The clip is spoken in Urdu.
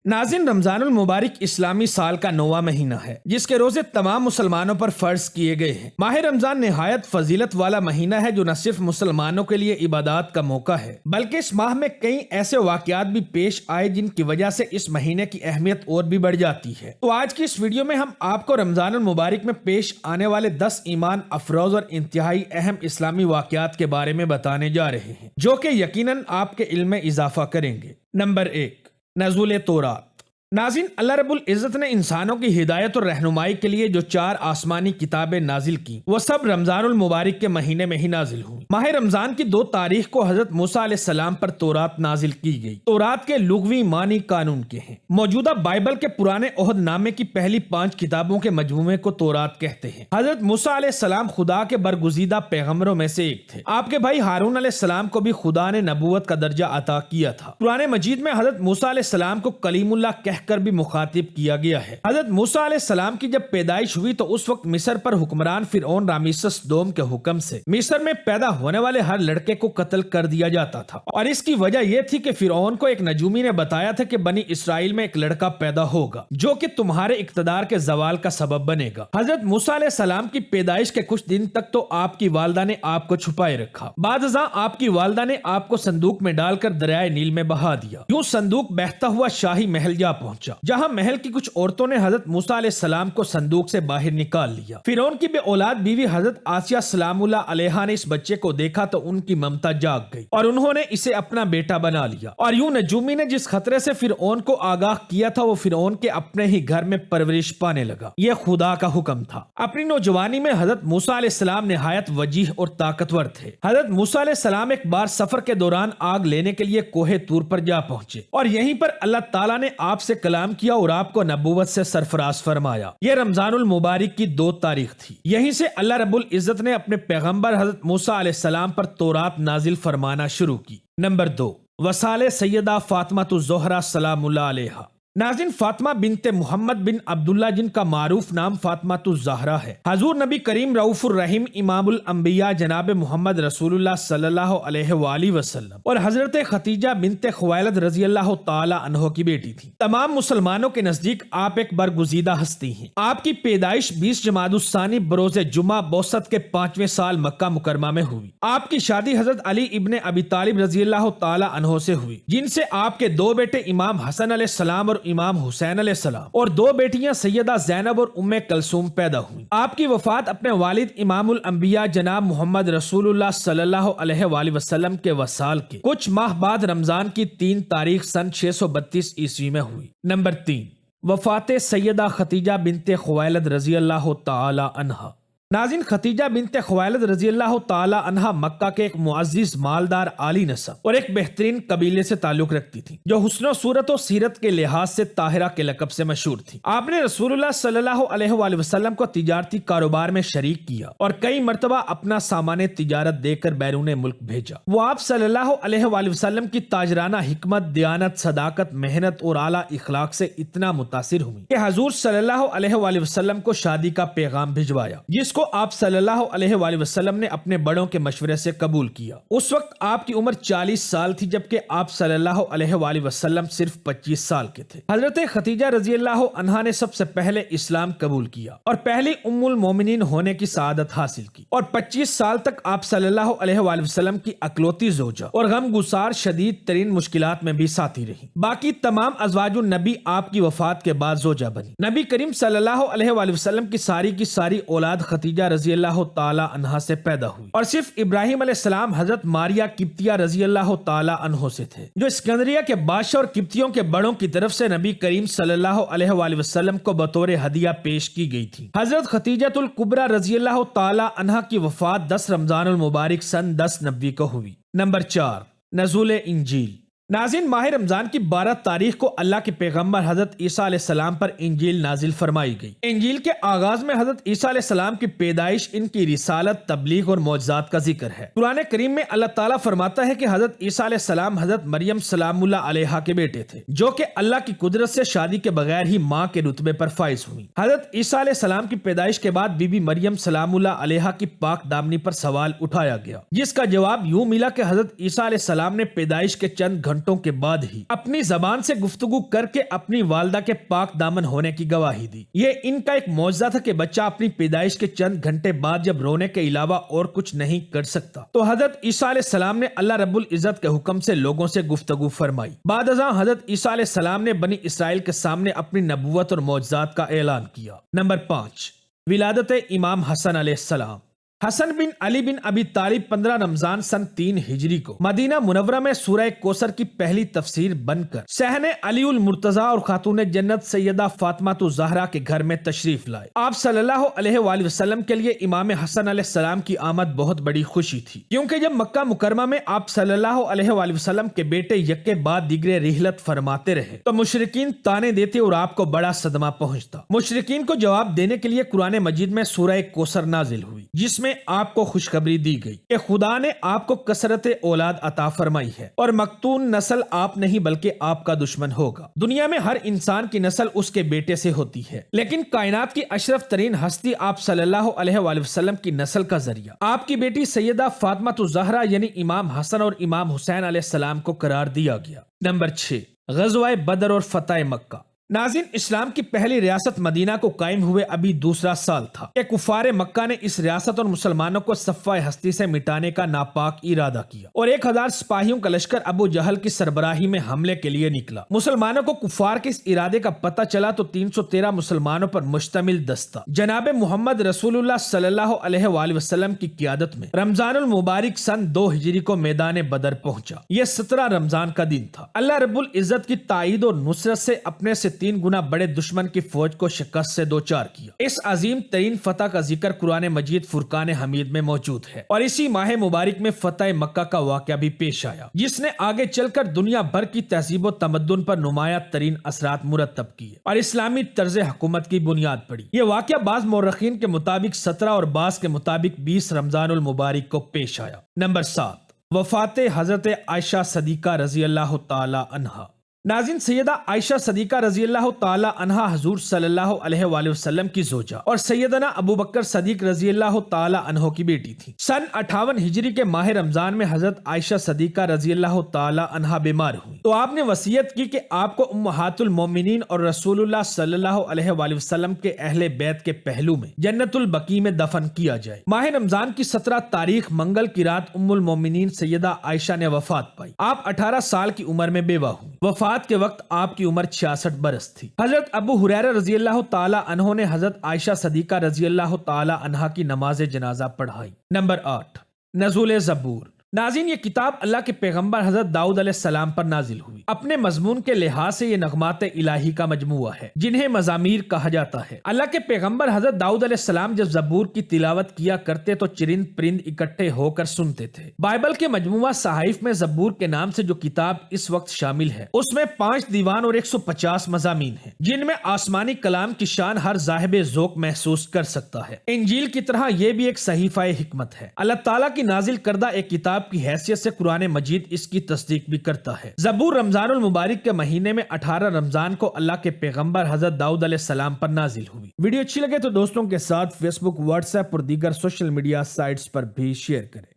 ناظرین، رمضان المبارک اسلامی سال کا 9واں مہینہ ہے جس کے روزے تمام مسلمانوں پر فرض کیے گئے ہیں۔ ماہ رمضان نہایت فضیلت والا مہینہ ہے جو نہ صرف مسلمانوں کے لیے عبادات کا موقع ہے بلکہ اس ماہ میں کئی ایسے واقعات بھی پیش آئے جن کی وجہ سے اس مہینے کی اہمیت اور بھی بڑھ جاتی ہے۔ تو آج کی اس ویڈیو میں ہم آپ کو رمضان المبارک میں پیش آنے والے 10 ایمان افروز اور انتہائی اہم اسلامی واقعات کے بارے میں بتانے جا رہے ہیں جو کہ یقیناً آپ کے علم میں اضافہ کریں گے۔ نمبر 1، نزول تورات۔ ناظرین، اللہ رب العزت نے انسانوں کی ہدایت اور رہنمائی کے لیے جو 4 آسمانی کتابیں نازل کی وہ سب رمضان المبارک کے مہینے میں ہی نازل ہوئی۔ ماہ رمضان کی 2 تاریخ کو حضرت موسیٰ علیہ السلام پر تورات نازل کی گئی۔ تورات کے لغوی معنی قانون کے ہیں۔ موجودہ بائبل کے پرانے عہد نامے کی پہلی 5 کتابوں کے مجموعے کو تورات کہتے ہیں۔ حضرت موسیٰ علیہ السلام خدا کے برگزیدہ پیغمبروں میں سے ایک تھے۔ آپ کے بھائی ہارون علیہ السلام کو بھی خدا نے نبوت کا درجہ عطا کیا تھا۔ قرآن مجید میں حضرت موسیٰ علیہ السلام کو کلیم اللہ کہہ کر بھی مخاطب کیا گیا ہے۔ حضرت موسیٰ علیہ السلام کی جب پیدائش ہوئی تو اس وقت مصر پر حکمران فرعون رامیسس دوم کے حکم سے مصر میں پیدا ہونے والے ہر لڑکے کو قتل کر دیا جاتا تھا، اور اس کی وجہ یہ تھی کہ فرعون کو ایک نجومی نے بتایا تھا کہ بنی اسرائیل میں ایک لڑکا پیدا ہوگا جو کہ تمہارے اقتدار کے زوال کا سبب بنے گا۔ حضرت موسیٰ علیہ السلام کی پیدائش کے کچھ دن تک تو آپ کی والدہ نے آپ کو چھپائے رکھا۔ بعد ازاں آپ کی والدہ نے آپ کو صندوق میں ڈال کر دریائے نیل میں بہا دیا۔ یوں صندوق بہتا ہوا شاہی محل جا پہنچا جہاں محل کی کچھ عورتوں نے حضرت موسیٰ علیہ السلام کو صندوق سے باہر نکال لیا۔ فرعون کی بے اولاد بیوی حضرت آسیہ سلام اللہ علیہا نے اس بچے کو دیکھا تو ان کی ممتا جاگ گئی اور انہوں نے اسے اپنا بیٹا بنا لیا، اور یوں نجومی نے جس خطرے سے فرعون کو آگاہ کیا تھا وہ فرعون کے اپنے ہی گھر میں پرورش پانے لگا۔ یہ خدا کا حکم تھا۔ اپنی نوجوانی میں حضرت موسیٰ علیہ السلام نہایت وجیح اور طاقتور تھے۔ حضرت موسیٰ علیہ السلام ایک بار سفر کے دوران آگ لینے کے لیے کوہ طور پر جا پہنچے اور یہیں پر اللہ تعالیٰ نے آپ سے کلام کیا اور آپ کو نبوت سے سرفراز فرمایا۔ یہ رمضان المبارک کی 2 تاریخ تھی۔ یہیں سے اللہ رب العزت نے اپنے پیغمبر حضرت موسیٰ علیہ السلام پر تورات نازل فرمانا شروع کی۔ نمبر 2، وصال سیدہ فاطمہ الزہرا سلام اللہ علیہا۔ ناظرین، فاطمہ بنت محمد بن عبداللہ جن کا معروف نام فاطمہ الزہرا ہے، حضور نبی کریم رؤوف الرحیم امام الانبیاء جناب محمد رسول اللہ صلی اللہ علیہ وآلہ وسلم اور حضرت ختیجہ بنت خویلد رضی اللہ تعالی عنہ کی بیٹی تھی۔ تمام مسلمانوں کے نزدیک آپ ایک برگزیدہ ہستی ہیں۔ آپ کی پیدائش 20 جمادی الثانی بروز جمعہ بوسط کے 5ویں سال مکہ مکرمہ میں ہوئی۔ آپ کی شادی حضرت علی ابن ابی طالب رضی اللہ تعالی عنہ سے ہوئی جن سے آپ کے 2 بیٹے امام حسن علیہ السلام اور امام حسین علیہ السلام اور 2 بیٹیاں سیدہ زینب اور ام کلثوم پیدا ہوئیں۔ آپ کی وفات اپنے والد امام الانبیاء جناب محمد رسول اللہ صلی اللہ علیہ وآلہ وسلم کے وصال کے کچھ ماہ بعد رمضان کی 3 تاریخ سن 632 عیسوی میں ہوئی۔ نمبر 3، وفات سیدہ ختیجہ بنت خویلد رضی اللہ تعالی عنہا۔ ناظرین، ختیجہ بنت خویلد رضی اللہ تعالی عنہا مکہ کے ایک معزز مالدار عالی نسب اور ایک بہترین قبیلے سے تعلق رکھتی تھی جو حسن و صورت و سیرت کے لحاظ سے طاہرہ کے لقب سے مشہور تھی۔ آپ نے رسول اللہ صلی اللہ علیہ وآلہ وسلم کو تجارتی کاروبار میں شریک کیا اور کئی مرتبہ اپنا سامان تجارت دے کر بیرون ملک بھیجا۔ وہ آپ صلی اللہ علیہ وآلہ وسلم کی تاجرانہ حکمت، دیانت، صداقت، محنت اور اعلیٰ اخلاق سے اتنا متاثر ہوئی کہ حضور صلی اللہ علیہ وآلہ وسلم کو شادی کا پیغام بھجوایا جس کو آپ صلی اللہ علیہ وآلہ وسلم نے اپنے بڑوں کے مشورے سے قبول کیا۔ اس وقت آپ کی عمر 40 سال تھی جبکہ آپ صلی اللہ علیہ وآلہ وسلم صرف 25 سال کے تھے۔ حضرت ختیجہ رضی اللہ عنہا نے سب سے پہلے اسلام قبول کیا اور پہلی ام المومنین ہونے کی سعادت حاصل کی، اور 25 سال تک آپ صلی اللہ علیہ وآلہ وسلم کی اکلوتی زوجہ اور غم گسار شدید ترین مشکلات میں بھی ساتھی رہی۔ باقی تمام ازواج النبی آپ کی وفات کے بعد زوجہ بنی۔ نبی کریم صلی اللہ علیہ وآلہ وسلم کی ساری اولاد ختیجہ رضی اللہ تعالی عنہا سے پیدا ہوئی، اور صرف ابراہیم علیہ السلام حضرت ماریہ قبطیہ رضی اللہ تعالی عنہ سے تھے جو اسکندریہ کے بادشاہ اور قبطیوں کے بڑوں کی طرف سے نبی کریم صلی اللہ علیہ وآلہ وسلم کو بطور ہدیہ پیش کی گئی تھی۔ حضرت ختیجہ الکبریٰ رضی اللہ تعالی عنہا کی وفات 10 رمضان المبارک سن 1090 کو ہوئی۔ نمبر 4، نزول انجیل۔ ناظرین، ماہ رمضان کی 12 تاریخ کو اللہ کے پیغمبر حضرت عیسیٰ علیہ السلام پر انجیل نازل فرمائی گئی۔ انجیل کے آغاز میں حضرت عیسیٰ علیہ السلام کی پیدائش، ان کی رسالت، تبلیغ اور معجزات کا ذکر ہے۔ قرآن کریم میں اللہ تعالیٰ فرماتا ہے کہ حضرت عیسیٰ علیہ السلام حضرت مریم سلام اللہ علیہا کے بیٹے تھے جو کہ اللہ کی قدرت سے شادی کے بغیر ہی ماں کے رتبے پر فائز ہوئی۔ حضرت عیسیٰ علیہ السلام کی پیدائش کے بعد بی بی مریم سلام اللہ علیہا کی پاک دامنی پر سوال اٹھایا گیا جس کا جواب یوں ملا کہ حضرت عیسیٰ علیہ السلام نے پیدائش کے چند گھنٹوں گھنٹوں کے بعد ہی اپنی زبان سے گفتگو کر کے اپنی والدہ کے پاک دامن ہونے کی گواہی دی۔ یہ ان کا ایک معجزہ تھا کہ بچہ اپنی پیدائش کے چند گھنٹے بعد جب رونے کے علاوہ اور کچھ نہیں کر سکتا تو حضرت عیسیٰ علیہ السلام نے اللہ رب العزت کے حکم سے لوگوں سے گفتگو فرمائی۔ بعد ازاں حضرت عیسیٰ علیہ السلام نے بنی اسرائیل کے سامنے اپنی نبوت اور معجزات کا اعلان کیا۔ نمبر 5، ولادت امام حسن علیہ السلام۔ حسن بن علی بن ابی طالب 15 رمضان سن 3 ہجری کو مدینہ منورہ میں سورہ کوثر کی پہلی تفسیر بن کر صحن علی المرتضیٰ اور خاتون جنت سیدہ فاطمہ الزہرا کے گھر میں تشریف لائے۔ آپ صلی اللہ علیہ وآلہ وسلم کے لیے امام حسن علیہ السلام کی آمد بہت بڑی خوشی تھی، کیونکہ جب مکہ مکرمہ میں آپ صلی اللہ علیہ وآلہ وسلم کے بیٹے یکے بعد دیگرے رحلت فرماتے رہے تو مشرکین طعنے دیتے اور آپ کو بڑا صدمہ پہنچتا۔ مشرکین کو جواب دینے کے لیے قرآن مجید میں سورہ کوثر نازل ہوئی، جس میں آپ کو خوشخبری دی گئی کہ خدا نے آپ کو کثرت اولاد عطا فرمائی ہے اور مقتون نسل آپ نہیں بلکہ آپ کا دشمن ہوگا۔ دنیا میں ہر انسان کی نسل اس کے بیٹے سے ہوتی ہے، لیکن کائنات کی اشرف ترین ہستی آپ صلی اللہ علیہ وآلہ وسلم کی نسل کا ذریعہ آپ کی بیٹی سیدہ فاطمہ الزہرا یعنی امام حسن اور امام حسین علیہ السلام کو قرار دیا گیا۔ نمبر 6، غزوہ بدر اور فتح مکہ۔ ناظرین، اسلام کی پہلی ریاست مدینہ کو قائم ہوئے ابھی دوسرا سال تھا کہ کفار مکہ نے اس ریاست اور مسلمانوں کو صفحہ ہستی سے مٹانے کا ناپاک ارادہ کیا اور 1000 سپاہیوں کا لشکر ابو جہل کی سربراہی میں حملے کے لیے نکلا۔ مسلمانوں کو کفار کے اس ارادے کا پتہ چلا تو 313 مسلمانوں پر مشتمل دستہ جناب محمد رسول اللہ صلی اللہ علیہ وآلہ وسلم کی قیادت میں رمضان المبارک سن 2 ہجری کو میدان بدر پہنچا۔ یہ 17 رمضان کا دن تھا۔ اللہ رب العزت کی تائید اور نصرت سے اپنے سے 3 گنا بڑے دشمن کی فوج کو شکست سے دوچار کیا۔ اس عظیم ترین فتح کا ذکر قرآن مجید فرقان حمید میں موجود ہے اور اسی ماہ مبارک میں فتح مکہ کا واقعہ بھی پیش آیا، جس نے آگے چل کر دنیا بھر کی تہذیب و تمدن پر نمایاں ترین اثرات مرتب کیے اور اسلامی طرز حکومت کی بنیاد پڑی۔ یہ واقعہ بعض مورخین کے مطابق 17 اور بعض کے مطابق 20 رمضان المبارک کو پیش آیا۔ نمبر 7، وفات حضرت عائشہ صدیقہ رضی اللہ تعالی عنہا۔ ناظرین، سیدہ عائشہ صدیقہ رضی اللہ تعالی عنہا حضور صلی اللہ علیہ وآلہ وسلم کی زوجہ اور سیدنا ابو بکر صدیق رضی اللہ تعالی عنہ کی بیٹی تھی۔ سن 58 ہجری کے ماہ رمضان میں حضرت عائشہ صدیقہ رضی اللہ تعالی عنہا بیمار ہوئی تو آپ نے وصیت کی کہ آپ کو امہات المومنین اور رسول اللہ صلی اللہ علیہ وآلہ وسلم کے اہل بیت کے پہلو میں جنت البقیع میں دفن کیا جائے۔ ماہ رمضان کی 17 تاریخ منگل کی رات ام المومنین سیدہ عائشہ نے وفات پائی۔ آپ 18 سال کی عمر میں بیوہ ہوئی۔ وفات کے وقت آپ کی عمر 66 برس تھی۔ حضرت ابو ہریرہ رضی اللہ تعالی عنہ نے حضرت عائشہ صدیقہ رضی اللہ تعالی عنہا کی نماز جنازہ پڑھائی۔ نمبر 8، نزول زبور۔ ناظرین، یہ کتاب اللہ کے پیغمبر حضرت داؤد علیہ السلام پر نازل ہوئی۔ اپنے مضمون کے لحاظ سے یہ نغمات الہی کا مجموعہ ہے جنہیں مزامیر کہا جاتا ہے۔ اللہ کے پیغمبر حضرت داؤد علیہ السلام جب زبور کی تلاوت کیا کرتے تو چرند پرند اکٹھے ہو کر سنتے تھے۔ بائبل کے مجموعہ صحائف میں زبور کے نام سے جو کتاب اس وقت شامل ہے اس میں 5 دیوان اور 150 مضامین ہیں جن میں آسمانی کلام کی شان ہر صاحب ذوق محسوس کر سکتا ہے۔ انجیل کی طرح یہ بھی ایک صحیفہ حکمت ہے۔ اللہ تعالیٰ کی نازل کردہ ایک کتاب کی حیثیت سے قرآن مجید اس کی تصدیق بھی کرتا ہے۔ زبور رمضان المبارک کے مہینے میں 18 رمضان کو اللہ کے پیغمبر حضرت داؤد علیہ السلام پر نازل ہوئی۔ ویڈیو اچھی لگے تو دوستوں کے ساتھ فیس بک، واٹس ایپ اور دیگر سوشل میڈیا سائٹس پر بھی شیئر کریں۔